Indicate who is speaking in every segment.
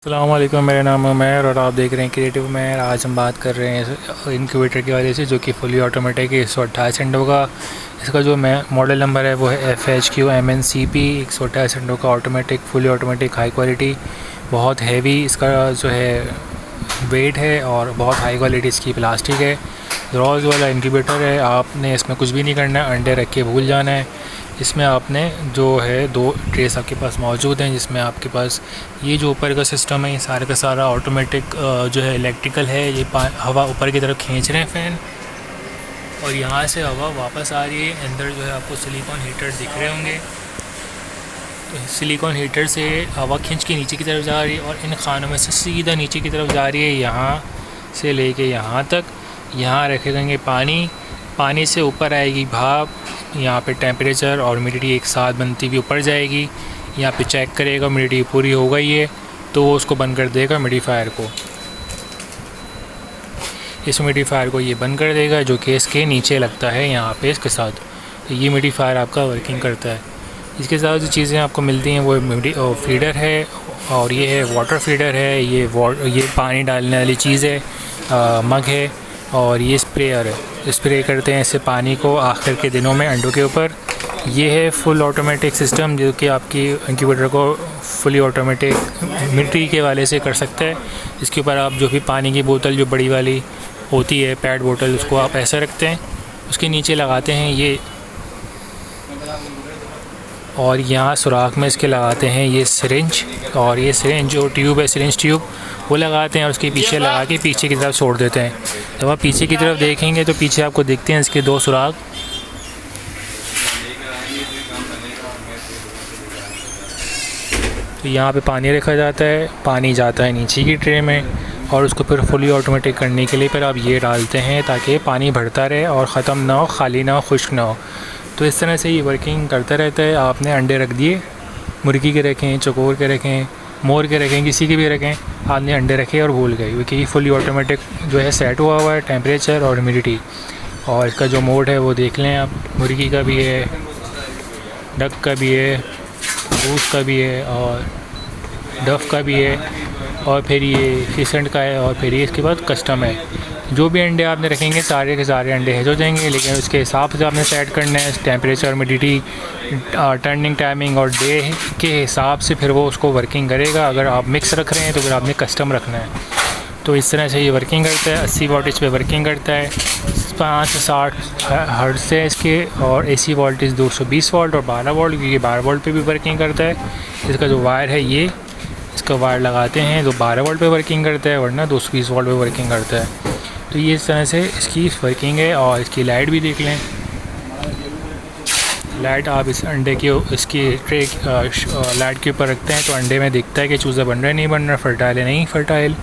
Speaker 1: अस्सलाम वालेकुम, मेरा नाम है उमैर और आप देख रहे हैं क्रिएटिव उमैर। आज हम बात कर रहे हैं इंक्यूबेटर के वाले से, जो कि फुली ऑटोमेटिक है 128 अंडों का। इसका जो मॉडल नंबर है वो है FHQ-MNCP 128 अंडों का automatic, fully automatic, high quality. बहुत हैवी इसका जो है वेट है और बहुत हाई क्वालिटी इसकी प्लास्टिक है। रोज़ वाला इंक्यूबेटर है। आपने इसमें कुछ भी नहीं करना है, अंडे रख के भूल जाना है। इसमें आपने जो है 2 ट्रेस आपके पास मौजूद हैं, जिसमें आपके पास ये जो ऊपर का सिस्टम है ये सारा का सारा ऑटोमेटिक जो है इलेक्ट्रिकल है। ये हवा ऊपर की तरफ खींच रहे हैं फ़ैन, और यहाँ से हवा वापस आ रही है। अंदर जो है आपको सिलिकॉन हीटर दिख रहे होंगे। तो सिलिकॉन हीटर से हवा खींच के नीचे की तरफ जा रही है और इन खानों में से सीधा नीचे की तरफ जा रही है, यहाँ से लेके यहाँ तक। यहाँ रखेंगे पानी से ऊपर आएगी भाप। यहाँ पे टेम्परेचर और ह्यूमिडिटी एक साथ बनती हुई ऊपर जाएगी। यहाँ पे चेक करेगा ह्यूमिडिटी पूरी हो गई है तो वो उसको बंद कर देगा ह्यूमिडिफायर को। इस ह्यूमिडिफायर को ये बंद कर देगा, जो कि इसके नीचे लगता है यहाँ पे इसके साथ। तो ये ह्यूमिडिफायर आपका वर्किंग करता है। इसके साथ जो चीज़ें आपको मिलती हैं वो फीडर है, और ये है वाटर फीडर है। ये पानी डालने वाली चीज़ है, मग है, और ये स्प्रेयर है। स्प्रे करते हैं इससे पानी को आखिर के दिनों में अंडों के ऊपर। ये है फुल ऑटोमेटिक सिस्टम, जो कि आपकी इंक्यूबेटर को फुली ऑटोमेटिक मिट्टी के वाले से कर सकता है। इसके ऊपर आप जो भी पानी की बोतल जो बड़ी वाली होती है पैड बोतल, उसको आप ऐसा रखते हैं, उसके नीचे लगाते हैं ये, और यहाँ सुराख में इसके लगाते हैं ये सिरिंज। और ये सिरिंज जो ट्यूब है, सिरिंज ट्यूब, वो लगाते हैं और उसके पीछे लगा के पीछे की तरफ छोड़ देते हैं। जब आप पीछे की तरफ देखेंगे तो पीछे आपको दिखते हैं इसके 2 सुराख। तो यहाँ पे पानी रखा जाता है, पानी जाता है नीचे की ट्रे में, और उसको फिर फुली ऑटोमेटिक करने के लिए फिर आप ये डालते हैं ताकि पानी भरता रहे और ख़त्म ना हो, खाली ना हो, खुश्क ना हो। तो इस तरह से ये वर्किंग करता रहता है। आपने अंडे रख दिए, मुर्गी के रखें, चकोर के रखें, मोर के रखें, किसी के भी रखें, आपने अंडे रखे और भूल गए, क्योंकि फुली ऑटोमेटिक जो है सेट हुआ हुआ है टेम्परेचर और ह्यूमिडिटी। और इसका जो मोड है वो देख लें आप, मुर्गी का भी है, डक का भी है, गूस का भी है, और डफ का भी है, और फिर ये फिसेंट का है, और फिर ये इसके बाद कस्टम है। जो भी अंडे आपने रखेंगे सारे के सारे अंडे हैच हो जाएंगे, लेकिन उसके हिसाब से आपने सेट करना है टेम्परेचर, ह्यूमिडिटी, टर्निंग टाइमिंग और डे के हिसाब से फिर वो उसको वर्किंग करेगा। अगर आप मिक्स रख रहे हैं तो फिर आपने कस्टम रखना है। तो इस तरह से ये वर्किंग करता है। 80 वोल्टेज पे वर्किंग करता है, 5 से 60 हर्ट्ज़ से इसके, और AC वोल्टेज 220 वोल्ट और 12 वोल्ट, क्योंकि 12 वोल्ट पे भी वर्किंग करता है। इसका जो वायर है ये, इसका वायर लगाते हैं तो 12 वोल्ट पे वर्किंग करता है, वरना 220 वोल्ट पे वर्किंग करता है। तो ये इस तरह से इसकी वर्किंग है। और इसकी लाइट भी देख लें। लाइट आप इस अंडे के इसकी ट्रे लाइट के ऊपर रखते हैं तो अंडे में दिखता है कि चूज़ा बन रहा है नहीं बन रहा, फर्टाइल है नहीं फर्टाइल।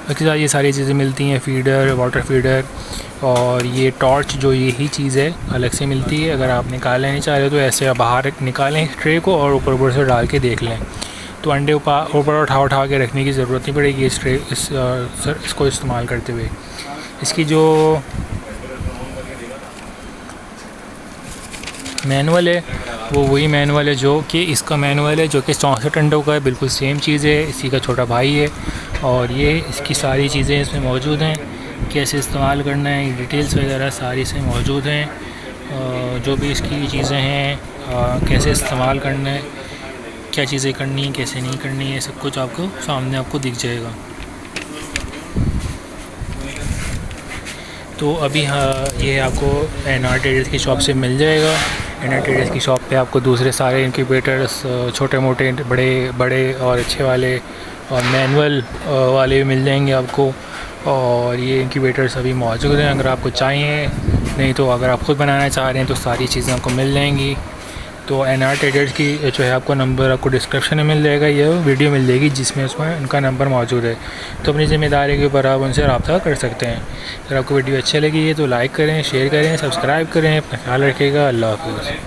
Speaker 1: उसके साथ ये सारी चीज़ें मिलती हैं, फीडर, वाटर फीडर, और ये टॉर्च जो यही चीज़ है अलग से मिलती है। अगर आप निकालना नहीं चाह रहे तो ऐसे आप बाहर निकालें ट्रे को और ऊपर से डाल के देख लें, तो अंडे ऊपर उठा के रखने की ज़रूरत नहीं पड़ेगी इसको इस्तेमाल करते हुए। इसकी जो मैनुअल है वो वही मैनुअल है जो कि इसका मैनुअल है, जो कि 64 अंडों का है, बिल्कुल सेम चीज़ है। इसी का छोटा भाई है, और ये इसकी सारी चीज़ें इसमें मौजूद हैं, कैसे इस्तेमाल करना है, डिटेल्स वगैरह सारी इसमें मौजूद हैं। जो भी इसकी चीज़ें हैं, कैसे इस्तेमाल करना है, क्या चीज़ें करनी है, कैसे नहीं करनी है, सब कुछ आपको सामने आपको दिख जाएगा। तो अभी ये आपको NR ट्रेडर्स की शॉप से मिल जाएगा। NR ट्रेडर्स की शॉप पे आपको दूसरे सारे इंक्यूबेटर्स, छोटे मोटे, बड़े और अच्छे वाले और मैनुअल वाले भी मिल जाएंगे आपको। और ये इंक्यूबेटर्स अभी मौजूद हैं अगर आपको चाहिए, नहीं तो अगर आप ख़ुद बनाना चाह रहे हैं तो सारी चीज़ें आपको मिल जाएंगी। तो NR ट्रेडर्स की जो है आपको नंबर आपको डिस्क्रिप्शन में मिल जाएगा, ये वीडियो मिल जाएगी जिसमें उसमें उनका नंबर मौजूद है। तो अपनी ज़िम्मेदारी के ऊपर आप उनसे रब्ता कर सकते हैं। अगर आपको वीडियो अच्छी लगी है तो लाइक करें, शेयर करें, सब्सक्राइब करें। अपना ख्याल रखिएगा। अल्लाह हाफ़िज़।